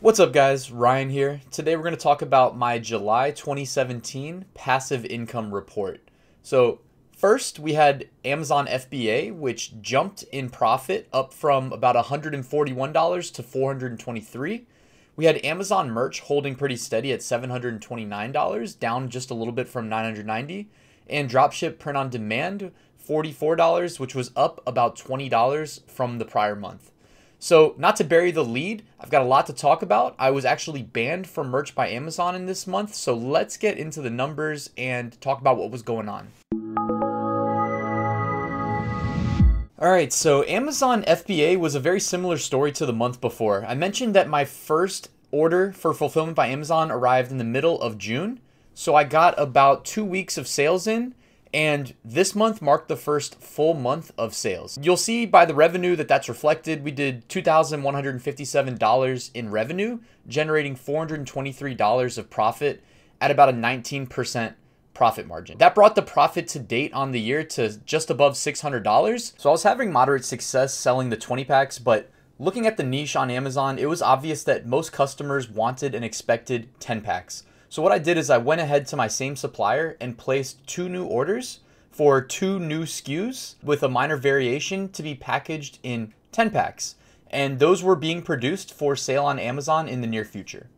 What's up guys, Ryan here. Today we're going to talk about my July 2017 passive income report. So first we had Amazon FBA, which jumped in profit up from about $141 to $423. We had Amazon merch holding pretty steady at $729, down just a little bit from $990. And dropship print on demand, $44, which was up about $20 from the prior month. So not to bury the lead, I've got a lot to talk about. I was actually banned from merch by Amazon in this month. So let's get into the numbers and talk about what was going on. All right, so Amazon FBA was a very similar story to the month before. I mentioned that my first order for fulfillment by Amazon arrived in the middle of June. So I got about 2 weeks of sales in. And this month marked the first full month of sales. You'll see by the revenue that that's reflected. We did $2,157 in revenue, generating $423 of profit at about a 19% profit margin. That brought the profit to date on the year to just above $600. So I was having moderate success selling the 20 packs, but looking at the niche on Amazon, it was obvious that most customers wanted and expected 10 packs. So what I did is I went ahead to my same supplier and placed 2 new orders for 2 new SKUs with a minor variation to be packaged in 10 packs. And those were being produced for sale on Amazon in the near future.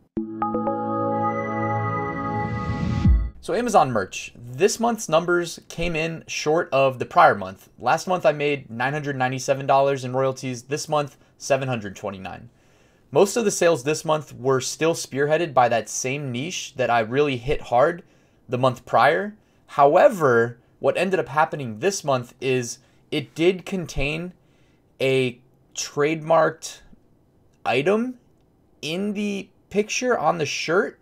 So Amazon merch. This month's numbers came in short of the prior month. Last month I made $997 in royalties. This month, $729. Most of the sales this month were still spearheaded by that same niche that I really hit hard the month prior. However, what ended up happening this month is it did contain a trademarked item in the picture on the shirt.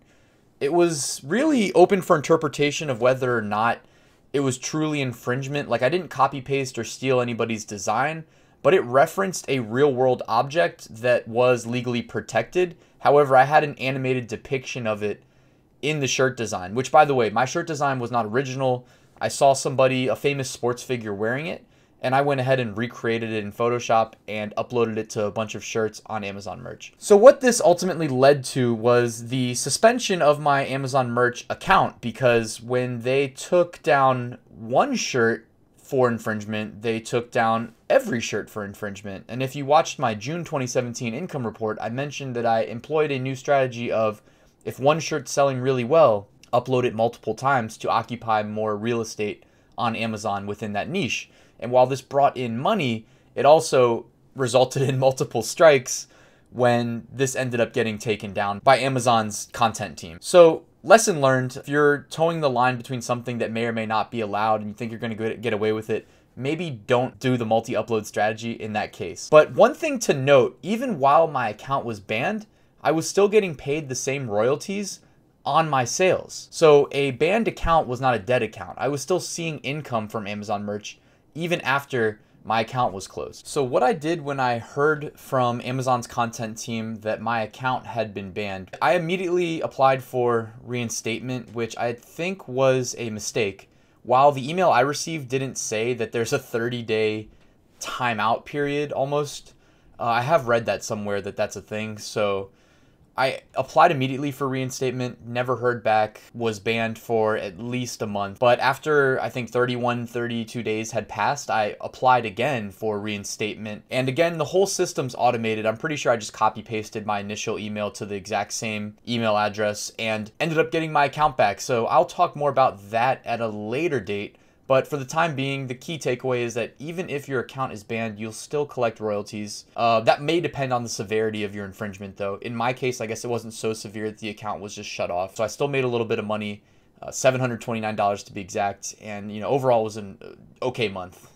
It was really open for interpretation of whether or not it was truly infringement. Like, I didn't copy paste or steal anybody's design, but it referenced a real-world object that was legally protected. However, I had an animated depiction of it in the shirt design, which, by the way, my shirt design was not original. I saw somebody, a famous sports figure, wearing it, and I went ahead and recreated it in Photoshop and uploaded it to a bunch of shirts on Amazon merch. So what this ultimately led to was the suspension of my Amazon merch account, because when they took down one shirt for infringement, they took down every shirt for infringement. And if you watched my June 2017 income report, I mentioned that I employed a new strategy of, if one shirt's selling really well, upload it multiple times to occupy more real estate on Amazon within that niche. And while this brought in money, it also resulted in multiple strikes when this ended up getting taken down by Amazon's content team. So lesson learned, if you're towing the line between something that may or may not be allowed and you think you're going to get away with it, maybe don't do the multi-upload strategy in that case. But one thing to note, even while my account was banned, I was still getting paid the same royalties on my sales. So a banned account was not a dead account. I was still seeing income from Amazon merch even after my account was closed. So what I did when I heard from Amazon's content team that my account had been banned, I immediately applied for reinstatement, which I think was a mistake. While the email I received didn't say that there's a 30-day timeout period almost, I have read that somewhere that that's a thing. So I applied immediately for reinstatement, never heard back, was banned for at least a month. But after I think 32 days had passed, I applied again for reinstatement. And again, the whole system's automated. I'm pretty sure I just copy pasted my initial email to the exact same email address and ended up getting my account back. So I'll talk more about that at a later date. But for the time being, the key takeaway is that even if your account is banned, you'll still collect royalties. That may depend on the severity of your infringement, though. In my case, I guess it wasn't so severe that the account was just shut off. So I still made a little bit of money, $729 to be exact. And, you know, overall it was an okay month.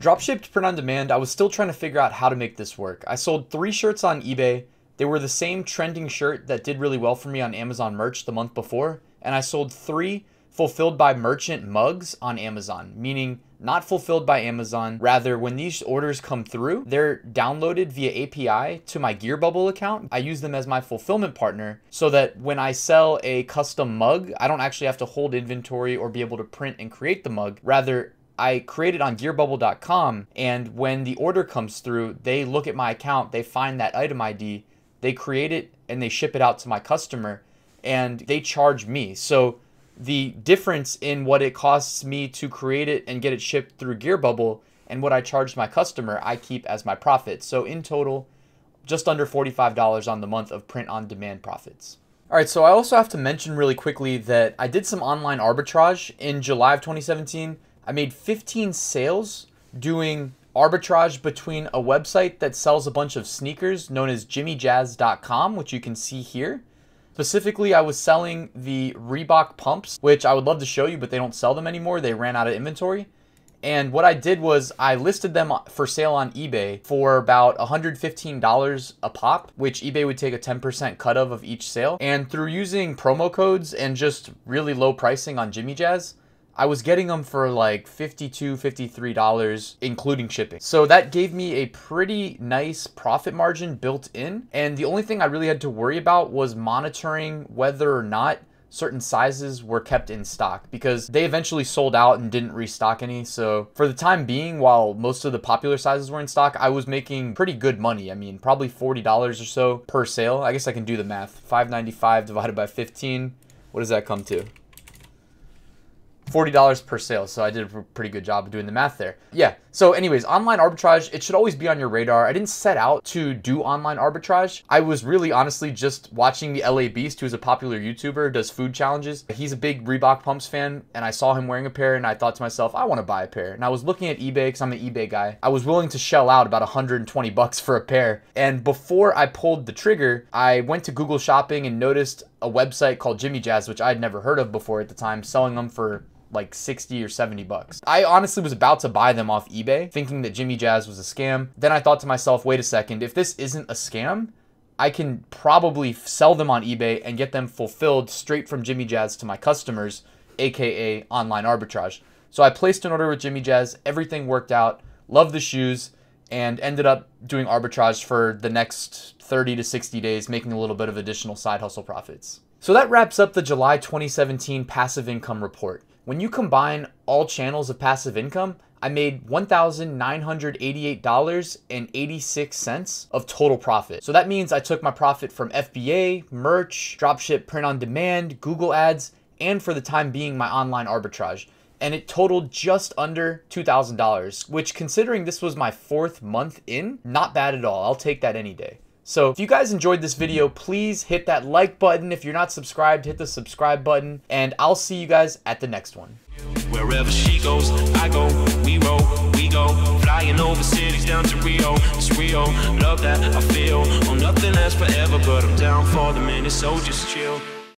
Dropshipped print on demand, I was still trying to figure out how to make this work. I sold 3 shirts on eBay. They were the same trending shirt that did really well for me on Amazon merch the month before. And I sold 3 fulfilled by merchant mugs on Amazon, meaning not fulfilled by Amazon. Rather, when these orders come through, they're downloaded via API to my Gearbubble account. I use them as my fulfillment partner so that when I sell a custom mug, I don't actually have to hold inventory or be able to print and create the mug. Rather, I create it on gearbubble.com, and when the order comes through, they look at my account, they find that item ID, they create it, and they ship it out to my customer, and they charge me. So the difference in what it costs me to create it and get it shipped through GearBubble and what I charged my customer, I keep as my profit. So in total, just under $45 on the month of print-on-demand profits. All right, so I also have to mention really quickly that I did some online arbitrage in July of 2017. I made 15 sales doing arbitrage between a website that sells a bunch of sneakers known as jimmyjazz.com, which you can see here. Specifically, I was selling the Reebok pumps, which I would love to show you, but they don't sell them anymore. They ran out of inventory. And what I did was I listed them for sale on eBay for about $115 a pop, which eBay would take a 10% cut of each sale. And through using promo codes and just really low pricing on Jimmy Jazz, I was getting them for like $52, $53, including shipping. So that gave me a pretty nice profit margin built in. And the only thing I really had to worry about was monitoring whether or not certain sizes were kept in stock, because they eventually sold out and didn't restock any. So for the time being, while most of the popular sizes were in stock, I was making pretty good money. I mean, probably $40 or so per sale. I guess I can do the math. $5.95 divided by 15. What does that come to? $40 per sale. So I did a pretty good job of doing the math there. Yeah. So anyways, online arbitrage, it should always be on your radar. I didn't set out to do online arbitrage. I was really honestly just watching the LA Beast, who's a popular YouTuber, does food challenges. He's a big Reebok pumps fan, and I saw him wearing a pair, and I thought to myself, I want to buy a pair. And I was looking at eBay because I'm an eBay guy. I was willing to shell out about 120 bucks for a pair. And before I pulled the trigger, I went to Google Shopping and noticed a website called Jimmy Jazz, which I had never heard of before at the time, selling them for like 60 or 70 bucks. I honestly was about to buy them off eBay, thinking that Jimmy Jazz was a scam. Then I thought to myself, wait a second, if this isn't a scam, I can probably sell them on eBay and get them fulfilled straight from Jimmy Jazz to my customers, aka online arbitrage. So I placed an order with Jimmy Jazz, everything worked out, loved the shoes, and ended up doing arbitrage for the next 30 to 60 days, making a little bit of additional side hustle profits. So that wraps up the July 2017 passive income report. When you combine all channels of passive income, I made $1,988.86 of total profit. So that means I took my profit from FBA, merch, dropship, print on demand, Google ads, and for the time being, my online arbitrage. And it totaled just under $2,000, which, considering this was my 4th month in, not bad at all. I'll take that any day. So if you guys enjoyed this video, please hit that like button. If you're not subscribed, hit the subscribe button, and I'll see you guys at the next one. Wherever she goes, I go, we roll, we go, flying over cities down to Rio. It's Rio, love that I feel. Oh, nothing lasts forever, but I'm down for the minute, so just chill.